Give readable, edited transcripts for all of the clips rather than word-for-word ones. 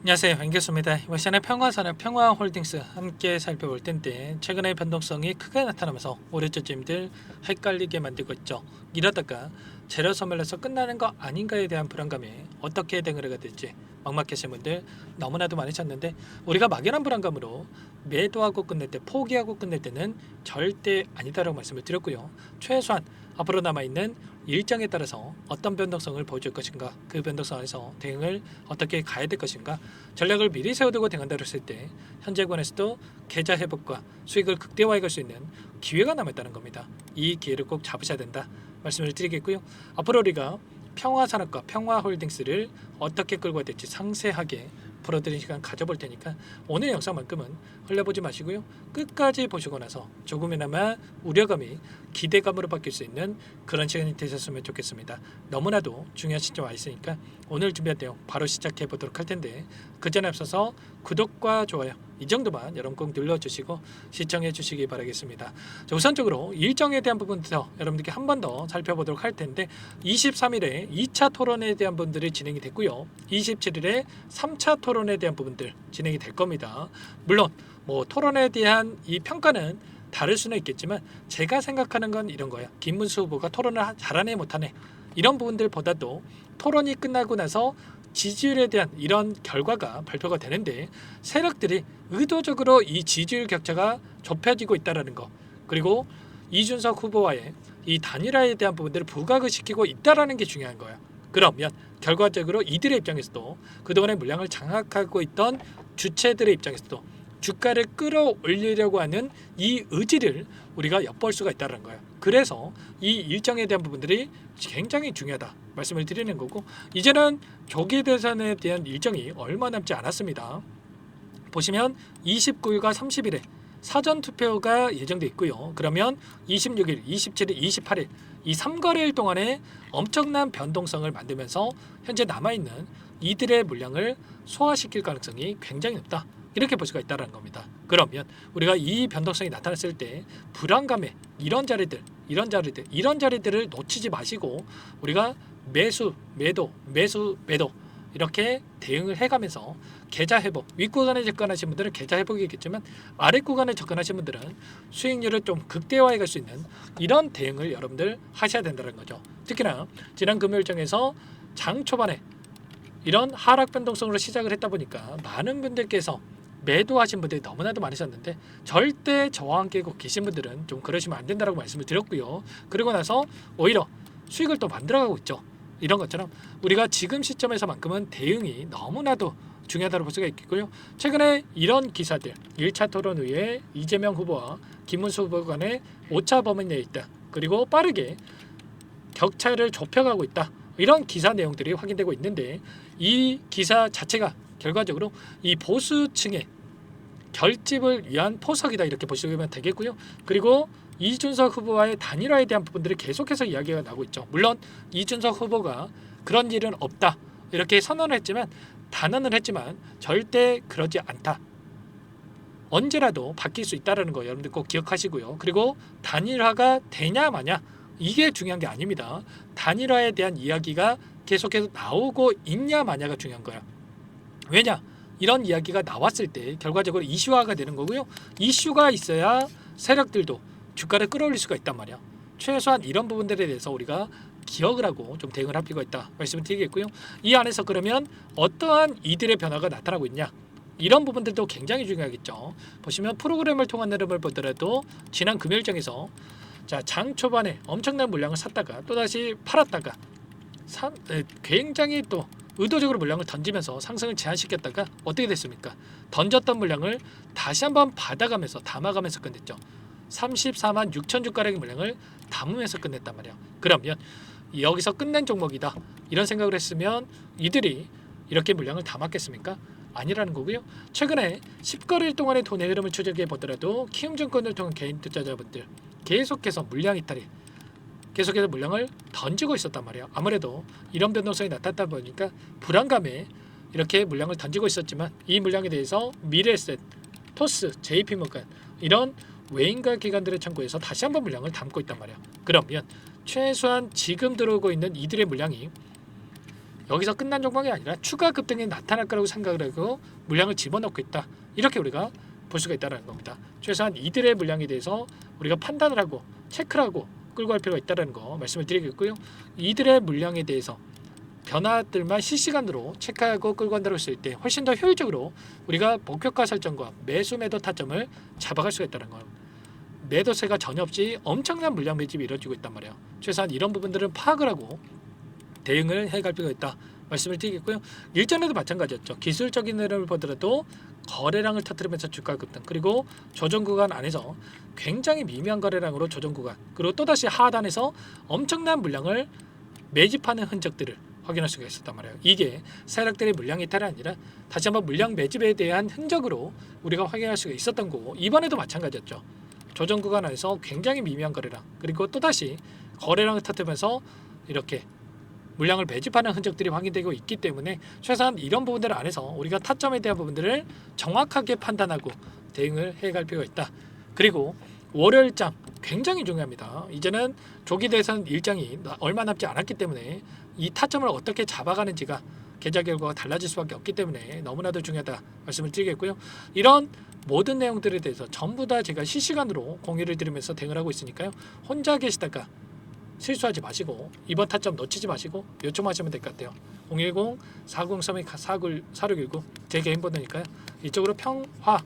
안녕하세요, 앵교수입니다. 이번 시간에 평화산업 평화홀딩스 함께 살펴볼 텐데, 최근에 변동성이 크게 나타나면서 우려주주님들 헷갈리게 만들고 있죠. 이러다가 재료 소멸해서 끝나는 거 아닌가에 대한 불안감에 어떻게 대응을 해야 될지 막막하신 분들 너무나도 많으셨는데, 우리가 막연한 불안감으로 매도하고 끝낼 때, 포기하고 끝낼 때는 절대 아니다라고 말씀을 드렸고요. 최소한 앞으로 남아있는 일정에 따라서 어떤 변동성을 보여줄 것인가, 그 변동성 안에서 대응을 어떻게 가야 될 것인가, 전략을 미리 세워두고 대응한다고 했을 때 현재권에서도 계좌 회복과 수익을 극대화해 갈 수 있는 기회가 남았다는 겁니다. 이 기회를 꼭 잡으셔야 된다 말씀을 드리겠고요. 앞으로 우리가 평화산업과 평화홀딩스를 어떻게 끌고 가야 될지 상세하게 풀어드리는 시간 가져볼 테니까 오늘 영상만큼은 흘려보지 마시고요. 끝까지 보시고 나서 조금이나마 우려감이 기대감으로 바뀔 수 있는 그런 시간이 되셨으면 좋겠습니다. 너무나도 중요한 시점 와 있으니까 오늘 준비한 내용 바로 시작해 보도록 할 텐데, 그 전에 앞서서 구독과 좋아요 이 정도만 여러분 꼭 눌러주시고 시청해 주시기 바라겠습니다. 자, 우선적으로 일정에 대한 부분부터 여러분들께 한 번 더 살펴보도록 할 텐데, 23일에 2차 토론에 대한 분들이 진행이 됐고요. 27일에 3차 토론에 대한 부분들 진행이 될 겁니다. 물론 뭐 토론에 대한 이 평가는 다를 수는 있겠지만 제가 생각하는 건 이런 거예요. 김문수 후보가 토론을 잘하네 못하네 이런 부분들보다도 토론이 끝나고 나서 지지율에 대한 이런 결과가 발표가 되는데, 세력들이 의도적으로 이 지지율 격차가 좁혀지고 있다는 거, 그리고 이준석 후보와의 이 단일화에 대한 부분들을 부각을 시키고 있다는 게 중요한 거예요. 그러면 결과적으로 이들의 입장에서도 그동안의 물량을 장악하고 있던 주체들의 입장에서도 주가를 끌어올리려고 하는 이 의지를 우리가 엿볼 수가 있다는 거예요. 그래서 이 일정에 대한 부분들이 굉장히 중요하다 말씀을 드리는 거고, 이제는 조기 대선에 대한 일정이 얼마 남지 않았습니다. 보시면 29일과 30일에 사전투표가 예정돼 있고요. 그러면 26일, 27일, 28일 이 3거래일 동안에 엄청난 변동성을 만들면서 현재 남아있는 이들의 물량을 소화시킬 가능성이 굉장히 높다, 이렇게 볼 수가 있다는 겁니다. 그러면 우리가 이 변동성이 나타났을 때 불안감에 이런 자리들을 놓치지 마시고 우리가 매수, 매도, 매수, 매도 이렇게 대응을 해가면서 계좌 회복, 윗구간에 접근하신 분들은 계좌 회복이겠지만 아랫구간에 접근하신 분들은 수익률을 좀 극대화해 갈 수 있는 이런 대응을 여러분들 하셔야 된다는 거죠. 특히나 지난 금요일장에서 장 초반에 이런 하락 변동성으로 시작을 했다 보니까 많은 분들께서 매도하신 분들이 너무나도 많으셨는데, 절대 저와 함께 계신 분들은 좀 그러시면 안 된다고 말씀을 드렸고요. 그리고 나서 오히려 수익을 또 만들어가고 있죠. 이런 것처럼 우리가 지금 시점에서만큼은 대응이 너무나도 중요하다고 볼 수가 있겠고요. 최근에 이런 기사들, 1차 토론 후에 이재명 후보와 김문수 후보 간에 오차 범위 내에 있다, 그리고 빠르게 격차를 좁혀가고 있다, 이런 기사 내용들이 확인되고 있는데, 이 기사 자체가 결과적으로 이 보수층의 결집을 위한 포석이다, 이렇게 보시면 되겠고요. 그리고 이준석 후보와의 단일화에 대한 부분들이 계속해서 이야기가 나오고 있죠. 물론 이준석 후보가 그런 일은 없다 이렇게 단언을 했지만 절대 그러지 않다, 언제라도 바뀔 수 있다는 거 여러분들 꼭 기억하시고요. 그리고 단일화가 되냐 마냐 이게 중요한 게 아닙니다. 단일화에 대한 이야기가 계속해서 나오고 있냐 마냐가 중요한 거예요. 왜냐? 이런 이야기가 나왔을 때 결과적으로 이슈화가 되는 거고요. 이슈가 있어야 세력들도 주가를 끌어올릴 수가 있단 말이야. 최소한 이런 부분들에 대해서 우리가 기억을 하고 좀 대응을 할 필요가 있다 말씀을 드리겠고요. 이 안에서 그러면 어떠한 이들의 변화가 나타나고 있냐, 이런 부분들도 굉장히 중요하겠죠. 보시면 프로그램을 통한 흐름을 보더라도 지난 금요일장에서 장 초반에 엄청난 물량을 샀다가 또다시 팔았다가 굉장히 또 의도적으로 물량을 던지면서 상승을 제한시켰다가 어떻게 됐습니까? 던졌던 물량을 다시 한번 받아가면서 담아가면서 끝냈죠. 34만 6천 주가량의 물량을 담으면서 끝냈단 말이에요. 그러면 여기서 끝낸 종목이다 이런 생각을 했으면 이들이 이렇게 물량을 담았겠습니까? 아니라는 거고요. 최근에 10거래일 동안의 돈의 흐름을 추적해 보더라도 키움증권을 통한 개인 투자자분들 계속해서 물량 이탈이 계속해서 물량을 던지고 있었단 말이에요. 아무래도 이런 변동성이 나타났다 보니까 불안감에 이렇게 물량을 던지고 있었지만, 이 물량에 대해서 미래에셋, 토스, JP모건 이런 외인가 기관들의 창구에서 다시 한번 물량을 담고 있단 말이에요. 그러면 최소한 지금 들어오고 있는 이들의 물량이 여기서 끝난 종목이 아니라 추가 급등이 나타날 거라고 생각을 하고 물량을 집어넣고 있다. 이렇게 우리가 볼 수가 있다는 겁니다. 최소한 이들의 물량에 대해서 우리가 판단을 하고 체크를 하고 끌고 갈 필요가 있다는 거 말씀을 드리겠고요. 이들의 물량에 대해서 변화들만 실시간으로 체크하고 끌고 간다고 했을 때 훨씬 더 효율적으로 우리가 목표가 설정과 매수 매도 타점을 잡아갈 수가 있다는 거예요. 매도세가 전혀 없이 엄청난 물량 매집이 이루어지고 있단 말이에요. 최소한 이런 부분들은 파악을 하고 대응을 해갈 필요가 있다 말씀을 드리겠고요. 일전에도 마찬가지였죠. 기술적인 흐름을 보더라도 거래량을 터뜨리면서 주가 급등, 그리고 조정 구간 안에서 굉장히 미미한 거래량으로 조정 구간, 그리고 또다시 하단에서 엄청난 물량을 매집하는 흔적들을 확인할 수가 있었단 말이에요. 이게 세력들의 물량 이탈이 아니라 다시 한번 물량 매집에 대한 흔적으로 우리가 확인할 수가 있었던 거고, 이번에도 마찬가지였죠. 조정 구간 안에서 굉장히 미미한 거래량, 그리고 또다시 거래량을 터뜨리면서 이렇게 물량을 매집하는 흔적들이 확인되고 있기 때문에 최소한 이런 부분들 안에서 우리가 타점에 대한 부분들을 정확하게 판단하고 대응을 해갈 필요가 있다. 그리고 월요일장 굉장히 중요합니다. 이제는 조기 대선 일정이 얼마 남지 않았기 때문에 이 타점을 어떻게 잡아가는지가 계좌 결과가 달라질 수밖에 없기 때문에 너무나도 중요하다 말씀을 드리겠고요. 이런 모든 내용들에 대해서 전부 다 제가 실시간으로 공유를 드리면서 대응을 하고 있으니까요. 혼자 계시다가 실수하지 마시고 이번 타점 놓치지 마시고 요청하시면 될 것 같아요. 010-4032-4619 제 개인 번호니까요. 이쪽으로 평화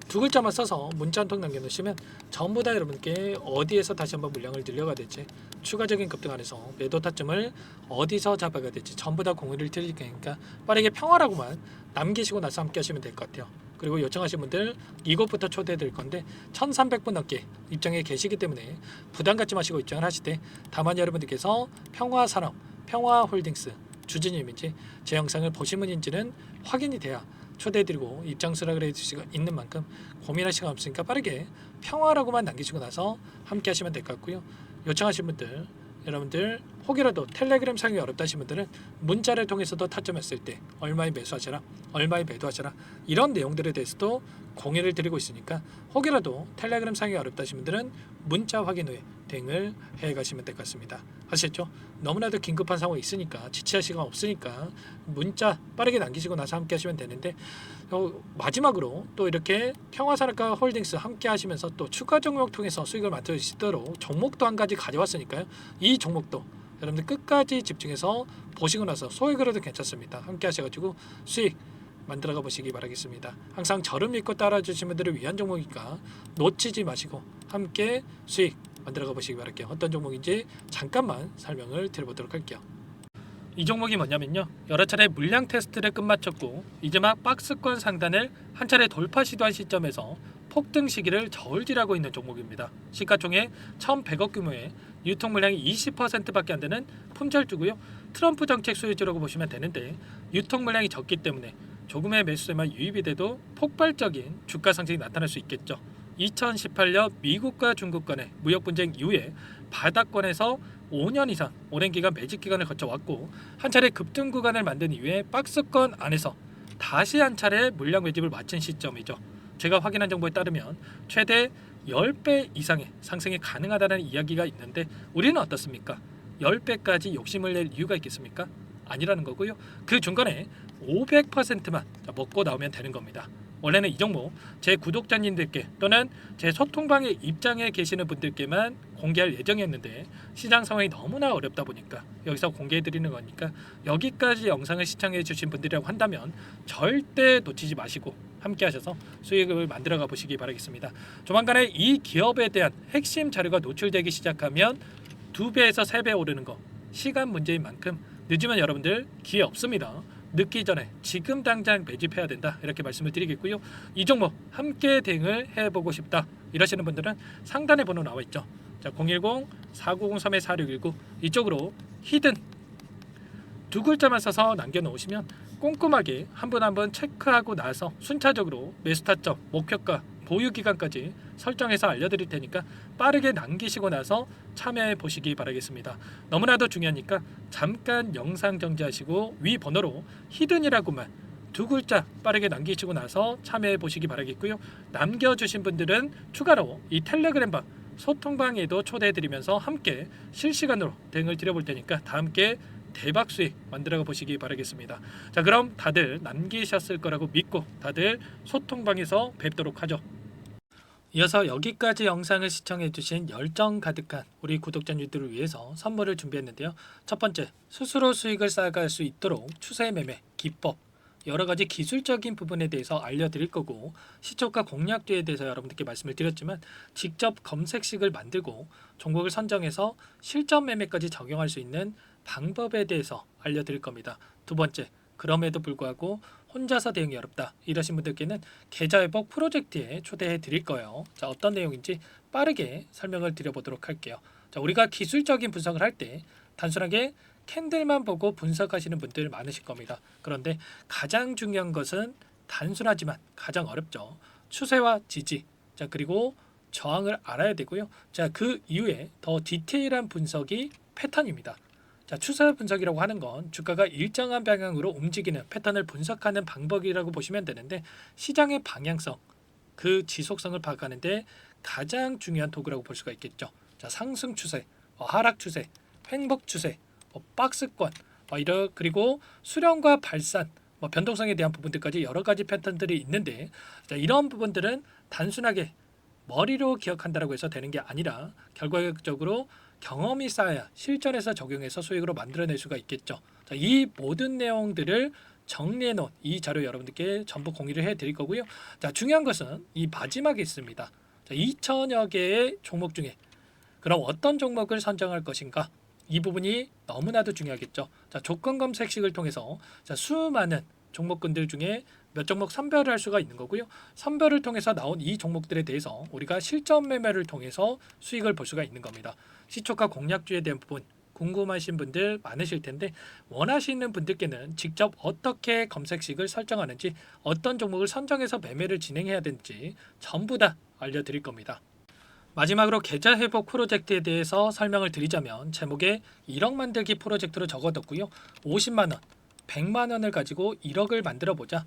두 글자만 써서 문자 한 통 남겨놓으시면 전부 다 여러분께 어디에서 다시 한번 물량을 늘려가야 될지, 추가적인 급등 안에서 매도 타점을 어디서 잡아가야 될지 전부 다 공유를 드릴 테니까 빠르게 평화라고만 남기시고 나서 함께 하시면 될 것 같아요. 그리고 요청하신 분들 이곳부터 초대해 드릴 건데 1300분 넘게 입장에 계시기 때문에 부담 갖지 마시고 입장을 하시되, 다만 여러분들께서 평화산업, 평화홀딩스 주주님인지 제 영상을 보신 분인지는 확인이 돼야 초대해드리고 입장 수락을 해줄 수가 있는 만큼 고민할 시간 없으니까 빠르게 평화라고만 남기시고 나서 함께 하시면 될 것 같고요. 요청하신 분들, 여러분들 혹이라도 텔레그램 사용이 어렵다 하신 분들은 문자를 통해서도 타점했을 때 얼마에 매수하셔라, 얼마에 매도하셔라, 이런 내용들에 대해서도 공유를 드리고 있으니까 혹이라도 텔레그램 사용이 어렵다 하신 분들은 문자 확인 후에 대응을 해가시면 될 것 같습니다. 아시겠죠? 너무나도 긴급한 상황이 있으니까, 지체할 시간 없으니까 문자 빠르게 남기시고 나서 함께 하시면 되는데, 마지막으로 또 이렇게 평화산업과 홀딩스 함께 하시면서 또 추가 종목 통해서 수익을 만들 수 있도록 종목도 한 가지 가져왔으니까요. 이 종목도 여러분들 끝까지 집중해서 보시고 나서 소액으로도 괜찮습니다. 함께 하셔가지고 수익 만들어가 보시기 바라겠습니다. 항상 저를 믿고 따라주신 분들을 위한 종목이니까 놓치지 마시고 함께 수익 만들어가 보시기 바랄게요. 어떤 종목인지 잠깐만 설명을 드려보도록 할게요. 이 종목이 뭐냐면요, 여러 차례 물량 테스트를 끝마쳤고 이제 막 박스권 상단을 한 차례 돌파 시도한 시점에서 폭등 시기를 저울질하고 있는 종목입니다. 시가총액 1,100억 규모의 유통 물량이 20%밖에 안 되는 품절주고요. 트럼프 정책 수혜주라고 보시면 되는데, 유통 물량이 적기 때문에 조금의 매수세만 유입이 돼도 폭발적인 주가 상승이 나타날 수 있겠죠. 2018년 미국과 중국 간의 무역 분쟁 이후에 바닥권에서 5년 이상 오랜 기간 매집 기간을 거쳐왔고, 한 차례 급등 구간을 만든 이후에 박스권 안에서 다시 한 차례 물량 매집을 마친 시점이죠. 제가 확인한 정보에 따르면 최대 10배 이상의 상승이 가능하다는 이야기가 있는데, 우리는 어떻습니까? 10배까지 욕심을 낼 이유가 있겠습니까? 아니라는 거고요. 그 중간에 500%만 먹고 나오면 되는 겁니다. 원래는 이 종목 제 구독자님들께 또는 제 소통방에 입장에 계시는 분들께만 공개할 예정이었는데, 시장 상황이 너무나 어렵다 보니까 여기서 공개해드리는 거니까 여기까지 영상을 시청해 주신 분들이라고 한다면 절대 놓치지 마시고 함께 하셔서 수익을 만들어가 보시기 바라겠습니다. 조만간에 이 기업에 대한 핵심 자료가 노출되기 시작하면 2배에서 3배 오르는 거 시간 문제인 만큼 늦으면 여러분들 기회 없습니다. 늦기 전에 지금 당장 매집해야 된다, 이렇게 말씀을 드리겠고요. 이 종목 함께 대응을 해보고 싶다 이러시는 분들은 상단에 번호 나와 있죠. 자, 010-4903-4619 이쪽으로 히든 두 글자만 써서 남겨놓으시면 꼼꼼하게 한 분 한 분 체크하고 나서 순차적으로 매수 타점, 목표가, 보유 기간까지 설정해서 알려드릴 테니까 빠르게 남기시고 나서 참여해 보시기 바라겠습니다. 너무나도 중요하니까 잠깐 영상 정지하시고 위 번호로 히든이라고만 두 글자 빠르게 남기시고 나서 참여해 보시기 바라겠고요. 남겨주신 분들은 추가로 이 텔레그램방 소통방에도 초대해 드리면서 함께 실시간으로 대응을 드려볼 테니까 다 함께 대박 수익 만들어 보시기 바라겠습니다. 자, 그럼 다들 남기셨을 거라고 믿고 다들 소통방에서 뵙도록 하죠. 이어서 여기까지 영상을 시청해주신 열정 가득한 우리 구독자님들을 위해서 선물을 준비했는데요. 첫 번째, 스스로 수익을 쌓아갈 수 있도록 추세 매매 기법, 여러 가지 기술적인 부분에 대해서 알려드릴 거고, 시초가 공략주에 대해서 여러분들께 말씀을 드렸지만 직접 검색식을 만들고 종목을 선정해서 실전 매매까지 적용할 수 있는 방법에 대해서 알려드릴 겁니다. 두 번째, 그럼에도 불구하고 혼자서 대응이 어렵다 이러신 분들께는 계좌회복 프로젝트에 초대해 드릴 거예요. 자, 어떤 내용인지 빠르게 설명을 드려보도록 할게요. 자, 우리가 기술적인 분석을 할 때 단순하게 캔들만 보고 분석하시는 분들 많으실 겁니다. 그런데 가장 중요한 것은 단순하지만 가장 어렵죠. 추세와 지지, 자, 그리고 저항을 알아야 되고요. 자, 그 이후에 더 디테일한 분석이 패턴입니다. 자, 추세 분석이라고 하는 건 주가가 일정한 방향으로 움직이는 패턴을 분석하는 방법이라고 보시면 되는데, 시장의 방향성, 그 지속성을 파악하는데 가장 중요한 도구라고 볼 수가 있겠죠. 자, 상승 추세, 하락 추세, 횡복 추세, 박스권, 그리고 수렴과 발산, 변동성에 대한 부분들까지 여러 가지 패턴들이 있는데, 자, 이런 부분들은 단순하게 머리로 기억한다라고 해서 되는 게 아니라 결과적으로 경험이 쌓아야 실전에서 적용해서 수익으로 만들어낼 수가 있겠죠. 자, 이 모든 내용들을 정리해 놓은 이 자료 여러분들께 전부 공유를 해 드릴 거고요. 자, 중요한 것은 이 마지막에 있습니다. 자, 2천여 개의 종목 중에 그럼 어떤 종목을 선정할 것인가? 이 부분이 너무나도 중요하겠죠. 자, 조건 검색식을 통해서 자, 수많은 종목군들 중에 몇 종목 선별을 할 수가 있는 거고요. 선별을 통해서 나온 이 종목들에 대해서 우리가 실전 매매를 통해서 수익을 볼 수가 있는 겁니다. 시초가 공략주에 대한 부분 궁금하신 분들 많으실 텐데, 원하시는 분들께는 직접 어떻게 검색식을 설정하는지, 어떤 종목을 선정해서 매매를 진행해야 되는지 전부 다 알려드릴 겁니다. 마지막으로 계좌 회복 프로젝트에 대해서 설명을 드리자면, 제목에 1억 만들기 프로젝트로 적어뒀고요. 50만 원, 100만 원을 가지고 1억을 만들어 보자.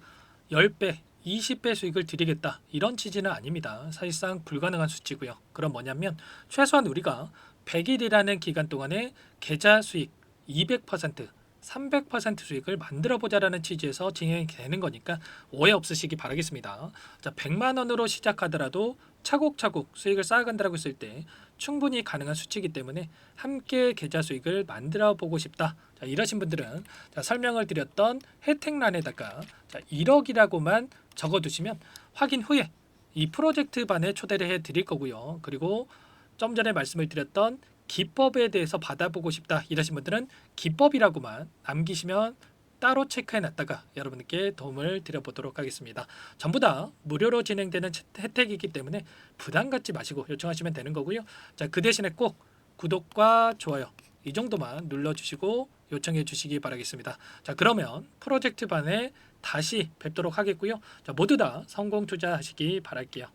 10배, 20배 수익을 드리겠다. 이런 취지는 아닙니다. 사실상 불가능한 수치고요. 그럼 뭐냐면 최소한 우리가 100일이라는 기간 동안에 계좌 수익 200%, 300% 수익을 만들어 보자라는 취지에서 진행이 되는 거니까 오해 없으시기 바라겠습니다. 자, 100만 원으로 시작하더라도 차곡차곡 수익을 쌓아간다고 했을 때 충분히 가능한 수치이기 때문에 함께 계좌 수익을 만들어 보고 싶다. 자, 이러신 분들은 자, 설명을 드렸던 혜택란에다가 자, 1억이라고만 적어두시면 확인 후에 이 프로젝트 반에 초대를 해 드릴 거고요. 그리고 좀 전에 말씀을 드렸던 기법에 대해서 받아보고 싶다 이러신 분들은 기법이라고만 남기시면 따로 체크해 놨다가 여러분께 도움을 드려보도록 하겠습니다. 전부 다 무료로 진행되는 혜택이기 때문에 부담 갖지 마시고 요청하시면 되는 거고요. 자, 그 대신에 꼭 구독과 좋아요 이 정도만 눌러주시고 요청해 주시기 바라겠습니다. 자, 그러면 프로젝트 반에 다시 뵙도록 하겠고요. 자, 모두 다 성공 투자하시기 바랄게요.